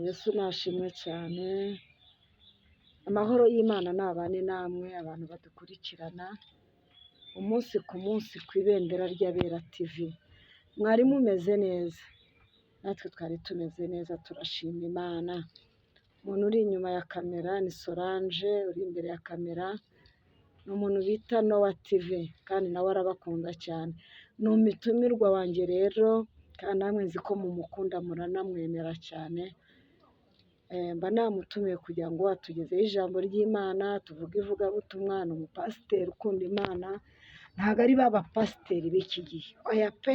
Yesu nashimwe cyane. Amahoro y'Imana nabane namwe abantu badukurikirana umunsi ku munsi ku ibendera ry'Abera TV. Mwari mumeze neza, natwe twari tumeze neza, turashima Imana. Umuntu uri inyuma ya kamera ni Solange, uri imbere ya kamera ni umuntu bita Noah TV, kandi nawe arabakunda cyane. Ni umutumirwa wanjye rero, kandi namwe nzi ko mumukunda muranamwemera cyane. Mba namutumiye kugira ngo atugezeho ijambo ry'Imana, tuvuge ivugabutumwa. Ni umupasiteri ukunda Imana, ntabwo ari ba bapasiteri b'iki gihe, oya pe,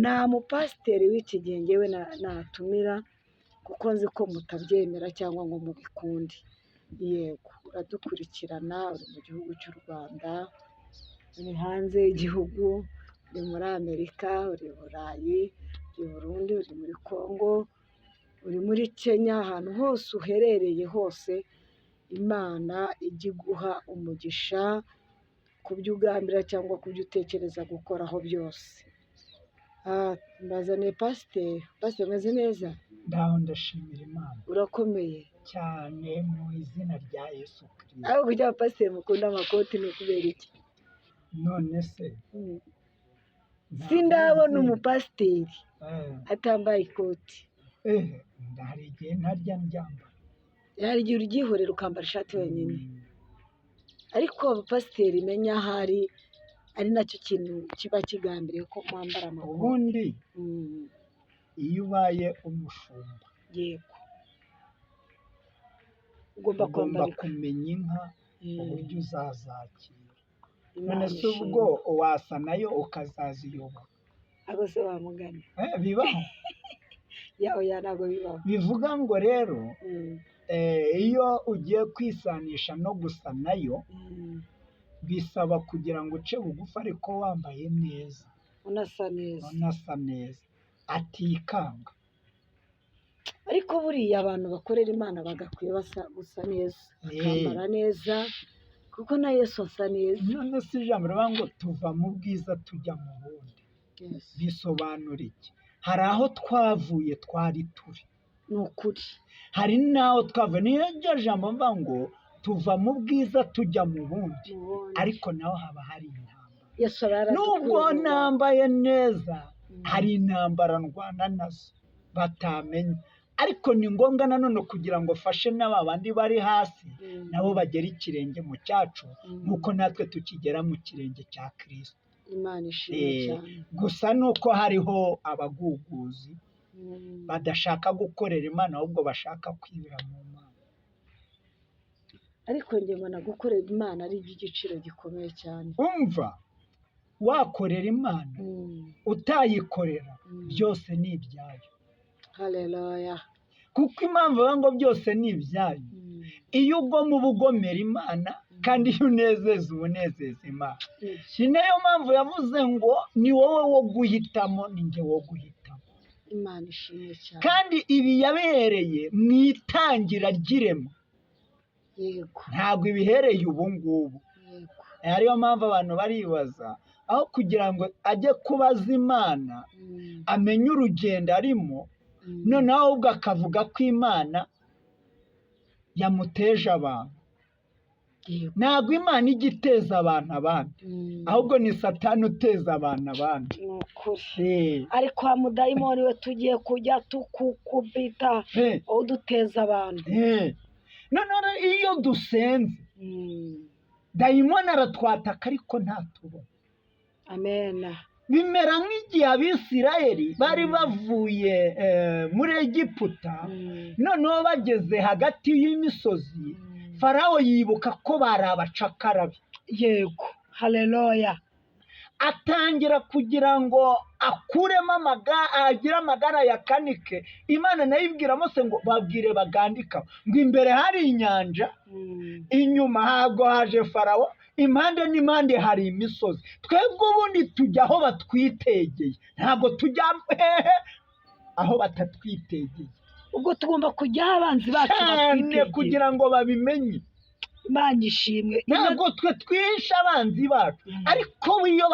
nta mupasiteri w'iki gihe ngewe natumira, kuko nzi ko mutabyemera cyangwa ngo mubikunde. Yego, uradukurikirana, uri mu gihugu cy'u Rwanda, uri hanze y'igihugu, uri muri Amerika, uri i Burayi, uri i Burundi, uri muri Congo, uri muri Kenya, ahantu hose uherereye hose, Imana ijya iguha umugisha ku byo ugambira cyangwa ku byo utekereza gukoraho byose. Mbazaniye pasiteri. Pasiteri, umeze neza? Ndaho ndashimira Imana Urakomeye cyane mu izina rya Yesu Kristo. ariko kugira ngo pasiteri mukunda amakoti ni ukubera iki? None se Sindabona umupasiteri atambaye ikoti. hari igihe ntarya ndyambara. Hari igihe uryihorera ukambara ishati wenyine, ariko abapasiteri menya ahari ari nacyo kintu kiba kigambiriye ko mwambara amakoti. Ubundi iyo ubaye umushumba, Yego, ugomba kwambara kumenya inka uburyo uzazakira. Imana None se ubwo wasa nayo ukazaziyoboka? abo se bamugana Bibaho. oya ntabwo bibaho. Bivuga ngo rero iyo ugiye kwisanisha no gusa nayo, bisaba kugira ngo uce bugufi ariko wambaye neza, unasa neza, atikanga. ariko buriya abantu bakorera Imana bagakwiye gusa neza, bakambara neza, kuko na Yesu asa neza. None se ijambo rivuga ngo tuva mu bwiza tujya mu bundi, bisobanura iki? Hari aho twavuye twari turi, ni ukuri. hari n'aho twavuye. niyo ryo jambo mvuga ngo tuva mu bwiza tujya mu bundi, ariko naho haba hari intambara. Nubwo nambaye neza, hari intambara ndwana nazo batamenya, ariko ni ngombwa nanone kugira ngo fashe n'aba bandi bari hasi nabo bagera ikirenge mu cyacu, nk'uko natwe tukigera mu kirenge cya Kristo. Imana ishimwe cyane. Gusa nuko hariho abaguguzi badashaka gukorera Imana, ahubwo bashaka kwibira mu Mana. Ariko njye mbona gukorera Imana ari iby'igiciro gikomeye cyane. Umva, wakorera Imana utayikorera, byose ni ibyayo. Haleluya. Kuko impamvu bavuga ngo byose ni ibyayo, iyo ugoma uba ugomera Imana, kandi iyo unezeza uba unezeza Imana. Ni nayo mpamvu yavuze ngo ni wowe wo guhitamo, ni njye wo guhitamo. Imana ishimwe cyane. Kandi ibi yabereye mu itangira ry'irema, Yego, ntabwo ibihereye ubu ngubu. yego. Ariyo mpamvu abantu baribaza, aho kugira ngo ajye kubaza Imana amenye urugendo arimo, noneho ahubwo akavuga ko Imana yamuteje abantu. Ntabwo Imana ijya iteza abantu abandi, ahubwo ni Satani uteza abantu abandi. Ni ukuri. Ariko wa mudayimoni we tugiye kujya tukukubita, aho duteza abantu. Noneho iyo dusenze, dayimoni aratwataka ariko ntatubona. Amena. Bimera nk'igihe Abisirayeli bari bavuye muri Egiputa, noneho bageze hagati y'imisozi, Farawo yibuka ko bari abacakara be. Yego, haleluya. Atangira kugira ngo akuremo agire amagara yakanike. Imana nayo ibwira Mose ngo babwire bagandika ngo imbere hari inyanja, inyuma ntabwo haje Farawo, impande n'impande hari imisozi. Twebwe ubundi tujya aho batwitegeye, ntabwo tujya aho batatwitegeye. Ubwo tugomba kujya abanzi bacu cyane kugira ngo babimenye. Imana ishimwe. Ntabwo twe twishe abanzi bacu, ariko iyo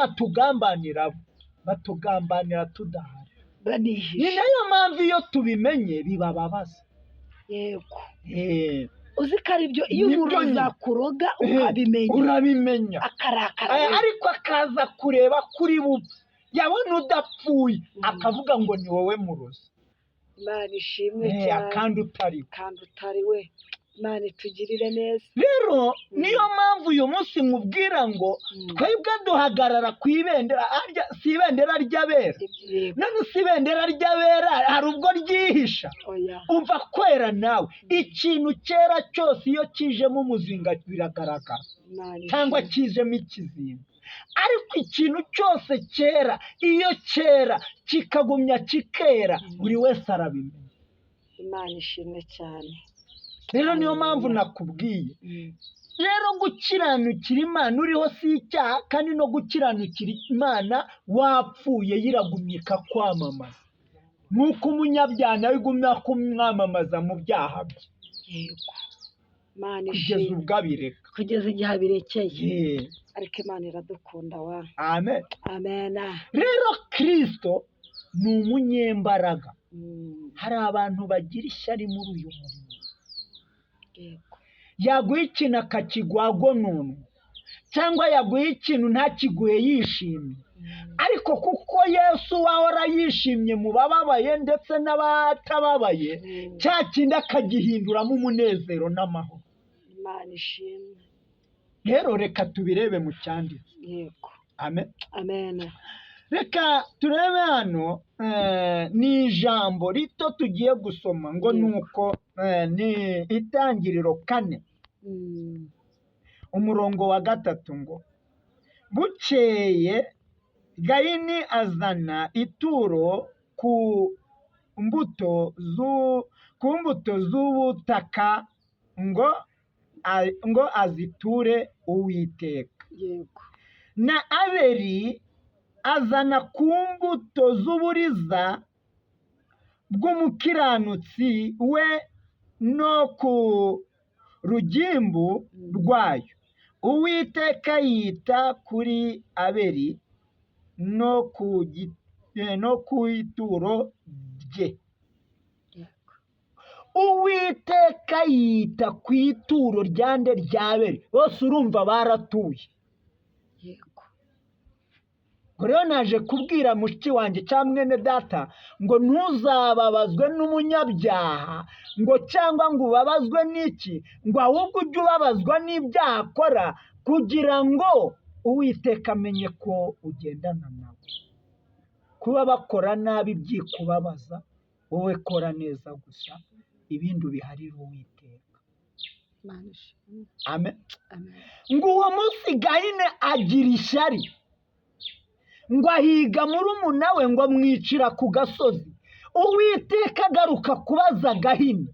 batugambanira tudaha. banihishe. Ni nayo mpamvu iyo tubimenye bibababaza. Yego. Eh, Uzi ko ari byo iyo Nibyo umuntu nyine. azakuroga ukabimenya urabimenya akarakara. ariko akaza kureba kuri bupfa yabona udapfuye akavuga ngo ni wowe murozi. Imana ishimwe cyane kandi utari we. Imana itugirire neza. rero niyo mpamvu uyu munsi nkubwira ngo twebwe duhagarara ku ibendera, si ibendera ry'abera. None si ibendera ry'abera hari ubwo ryihisha. Umva kwera nawe ikintu cyera cyose iyo kijemo umuzinga biragaragara cyangwa kijemo ikizinga, ariko ikintu cyose cyera iyo cyera kikagumya kikera buri wese arabimenya. Imana ishimwe cyane. Rero niyo mpamvu nakubwiye, rero gukiranukira Imana uriho si icyaha, kandi no gukiranukira Imana wapfuye yiragumye ikakwamamaza, nk'uko umunyabyaha nawe igumya kumwamamaza mu byaha bye. Yego. Imana kugeza ubwo abireka, kugeza igihe abirekeye. Ariko Imana iradukunda wa. Amen. Amen. Rero Kristo ni umunyembaraga. Hari abantu bagira ishyari muri uyu murimo. Yaguha ikintu akakigwago none, cyangwa yaguha ikintu ntakiguhe yishimye, ariko kuko Yesu wahora yishimye mu bababaye ndetse n'abatababaye, cya kindi akagihinduramo umunezero n'amahoro. Imana ishimwe. Rero reka tubirebe mu cyanditse. Yego. Amen. Amen. Reka turebe hano ni ijambo rito tugiye gusoma ngo nuko ni Itangiriro 4 umurongo wa 3 ngo bukeye Gayini azana ituro ku mbuto z'ubutaka ngo aziture Uwiteka. Yego. Na Abeli azana ku mbuto z'uburiza bw'umukiranutsi we no ku rugimbu rwayo. Uwiteka yita kuri Abeli no ku ituro rye. Uwiteka yita ku ituro ryande rya Abeli. Bose urumva baratuye. Yego. Rero naje kubwira mushiki wanjye cyangwa mwene data ngo ntuzababazwe n'umunyabyaha ngo cyangwa ngo ubabazwe n'iki, ngo ahubwo ujye ubabazwa n'ibyaha akora, kugira ngo Uwiteka amenye ko ugendana nawe. Kuba bakora nabi byikubabaza, wowe kora neza gusa, ibindi ubiharire Uwiteka. Amen. Ngo uwo munsi Gayini agira ishyari, ngo ahiga murumuna we ngo amwicira ku gasozi. Uwiteka agaruka kubaza Gayini.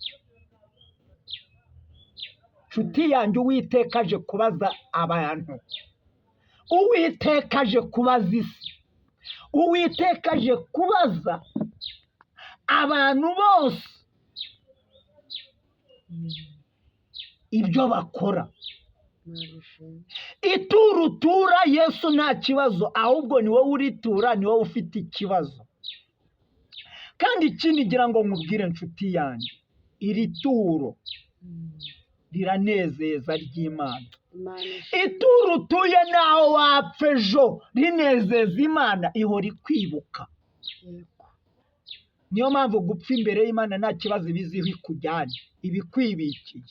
Nshuti yanjye, Uwiteka aje kubaza abantu, Uwiteka aje kubaza isi, Uwiteka aje kubaza abantu bose ibyo bakora. Ituro utura Yesu nta kibazo, ahubwo ni wowe uritura, ni wowe ufite ikibazo. Kandi ikindi ngira ngo nkubwire nshuti yanjye, iri turo riranezeza ry'Imana. Ituro utuye naho wapfa ejo rinezeza Imana, ihora ikwibuka. Niyo mpamvu gupfa imbere y'Imana nta kibazo ibiziho ikujyanye, ibikwibikiye.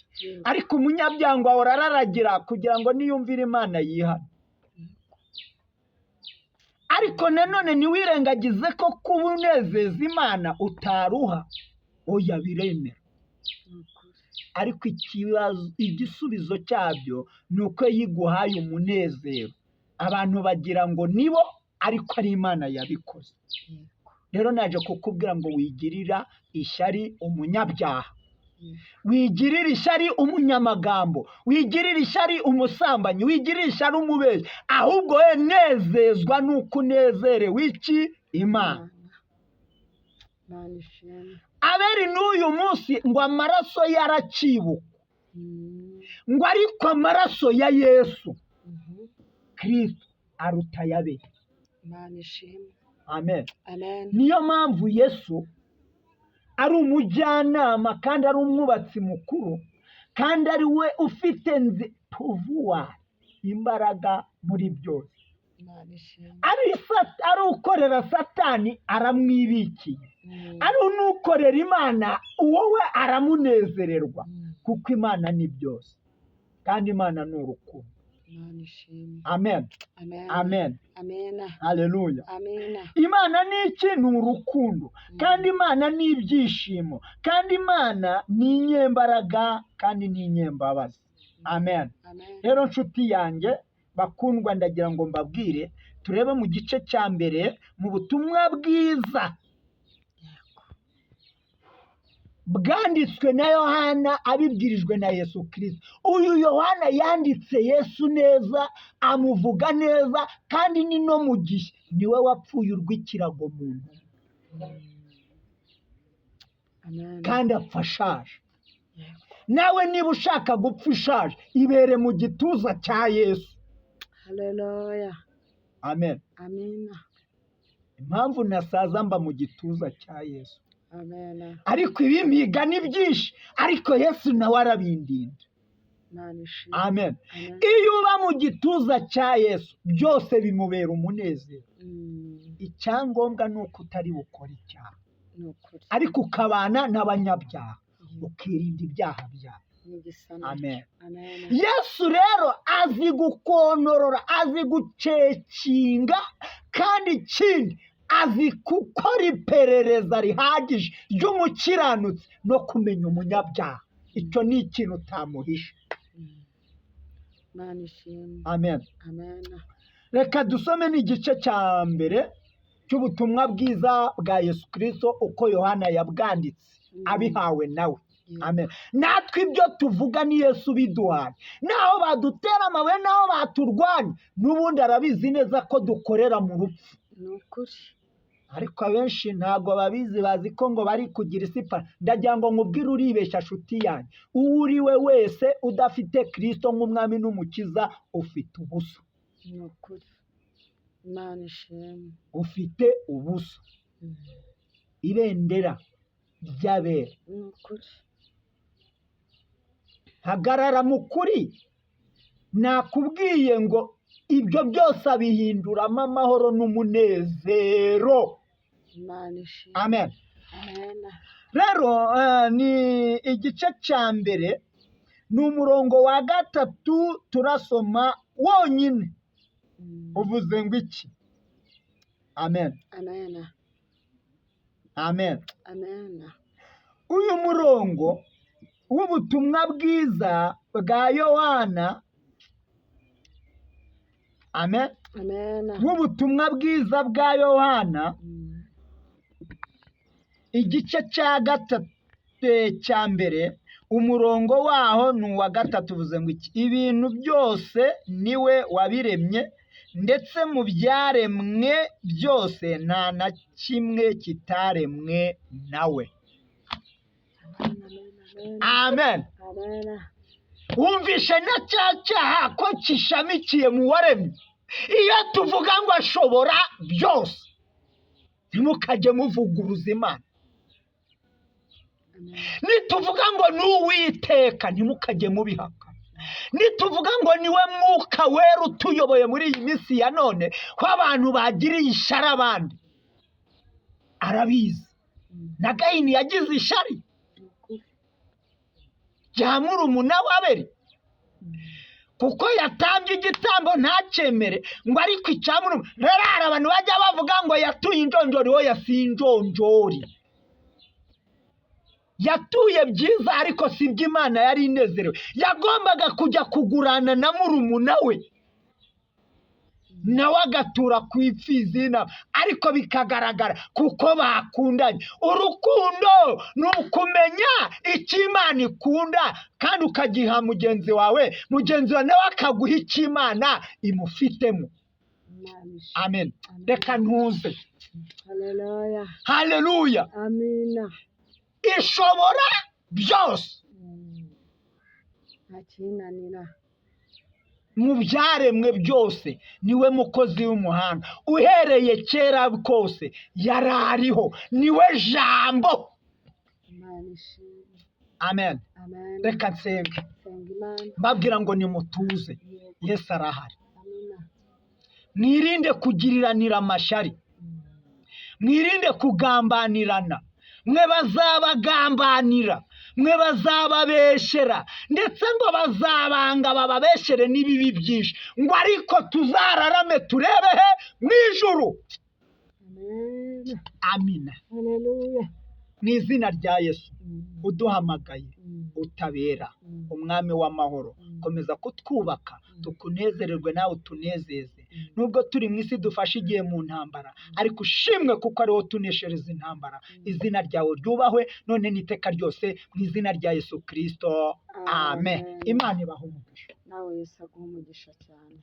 Ariko umunyabyango ahora araragira kugira ngo niyumvire Imana yihane. Ariko nanone ntiwirengagize ko kuba unezeza Imana utaruha, oya biremera. Ariko igisubizo cyabyo ni uko yiguhaye umunezero. Abantu bagira ngo nibo, ariko ari Imana yabikoze. Rero naje kukubwira ngo wigirira ishyari umunyabyaha, wigirira ishyari umunyamagambo, wigirira ishyari umusambanyi, wigirira ishyari umubeshyi, ahubwo we nezezwa nuko unezerewe iki? Imana. Abeli n'uyu munsi ngo amaraso yaracibukwa, ngo ariko amaraso ya Yesu Kristo aruta ay'Abeli. amen. Amen. Niyo mpamvu Yesu ari umujyanama kandi ari umwubatsi mukuru kandi ari we ufite pouvoir, imbaraga muri byose. Imana ishimwe. Ari ukorera Satani aramwibikiye, ari n'ukorera Imana wowe aramunezererwa, kuko Imana ni byose kandi Imana ni urukundo. Imana ishimwe. Amen. Amen. Amen. Amen. Haleluya. Amen. Imana ni iki? Ni urukundo kandi Imana ni ibyishimo kandi Imana ni inyembaraga kandi ni inyembabazi. Amen. Amen. Rero nshuti yanjye bakundwa, ndagira ngo mbabwire turebe mu gice cya mbere mu butumwa bwiza bwanditswe na Yohana abibwirijwe na Yesu Kristo. Uyu Yohana yanditse Yesu neza, amuvuga neza kandi ni no mu gihe niwe wapfuye urw'ikirago muntu kandi apfa ashaje. Nawe niba ushaka gupfa ushaje, ibere mu gituza cya Yesu. Haleluya. Amen. Amen. Impamvu nasaza mba mu gituza cya Yesu. Amen. Ariko ibimiga ni byinshi, ariko Yesu nawe arabindinda. Amen. Iyo uba mu gituza cya Yesu byose bimubera umunezero. Icyangombwa ni uko utari bukora icyaha, ariko ukabana n'abanyabyaha, ukirinda ibyaha byawe. Amen. Yesu rero azi gukonorora, azi gucekinga, kandi ikindi azi gukora iperereza rihagije ry'umukiranutsi no kumenya umunyabyaha. Icyo ni ikintu utamuhisha. Amen. Reka dusome n'igice cya mbere cy'ubutumwa bwiza bwa Yesu Kristo uko Yohana yabwanditse abihawe nawe. Amen. Natwe ibyo tuvuga ni Yesu biduhaye. Naho badutera amabuye, naho baturwanya, n'ubundi arabizi neza ko dukorera mu rupfu. Ariko abenshi ntabwo babizi, bazi ko ngo bari kugira isipana. Ndagira ngo nkubwire uribeshya nshuti yanjye. Uwo uri we wese udafite Kristo nk'umwami n'umukiza ufite ubusa. Ufite ubusa. Ibendera ry'abera. Hagarara mu kuri. Nakubwiye ngo ibyo byose abihinduramo amahoro n'umunezero. Amen. Rero ni igice cya mbere, ni umurongo wa 3 turasoma wonyine. Uvuze ngo iki? Amen. Amen. Uyu murongo w'ubutumwa bwiza bwa Yohana, amen, w'ubutumwa bwiza bwa Yohana, igice cya 3 cya mbere, umurongo waho ni uwa 3. Uvuze ngo iki? Ibintu byose niwe wabiremye, ndetse mu byaremwe byose nta na kimwe kitaremwe nawe. Amen. Wumvishe na cya cyaha ko kishamikiye mu waremye. Iyo tuvuga ngo ashobora byose, ntimukajye muvuguruza Imana. Nituvuga ngo ni Uwiteka, ntimukajye mubihaka. Nituvuga ngo niwe Mwuka Wera utuyoboye muri iyi minsi ya none, ko abantu bagiriye ishari abandi, arabizi. Na Gahini yagize ishari rya murumuna w'Abeli, kuko yatambye igitambo ntacyemere, ngo ariko icyamurumuna. Rero hari abantu bajya bavuga ngo yatuye injonjori, we yasinjonjori. Yatuye byiza, ariko si byo Imana yari inezerewe. Yagombaga kujya kugurana na murumuna we, nawe agatura ku ipfizi n'intama, ariko bikagaragara kuko bakundanye. Urukundo ni ukumenya icyo Imana ikunda kandi ukagiha mugenzi wawe, mugenzi wawe nawe akaguha icyo Imana imufitemo. Amen. Reka ntuze. Haleluya. Amina. Ishobora byose. Ntakinanira. mu byaremwe byose niwe mukozi w'umuhanga, uhereye kera kose yari ariho, niwe jambo. Imana ishimwe. Amen. Amen. Reka nsenga Senga Imana. mbabwira ngo nimutuze, Yesu arahari. Amina. Mwirinde kugiriranira amashyari, mwirinde kugambanirana, mwe bazabagambanira, mwe bazababeshyera, ndetse ngo bazabanga bababeshyere n'ibibi byinshi, ngo ariko tuzararame turebe he mu ijuru. Amen. Amina. Haleluya. Mu izina rya Yesu uduhamagaye utabera, umwami w'amahoro, komeza kutwubaka, tukunezererwe nawe utunezeze. Nubwo turi mu isi dufashe igihe mu ntambara, ariko ushimwe kuko ariwo tuneshereza intambara. Izina ryawe ryubahwe none n'iteka ryose, mu izina rya Yesu Kristo. Amen. Imana ibahe umugisha. Nawe Yesu aguhe umugisha cyane.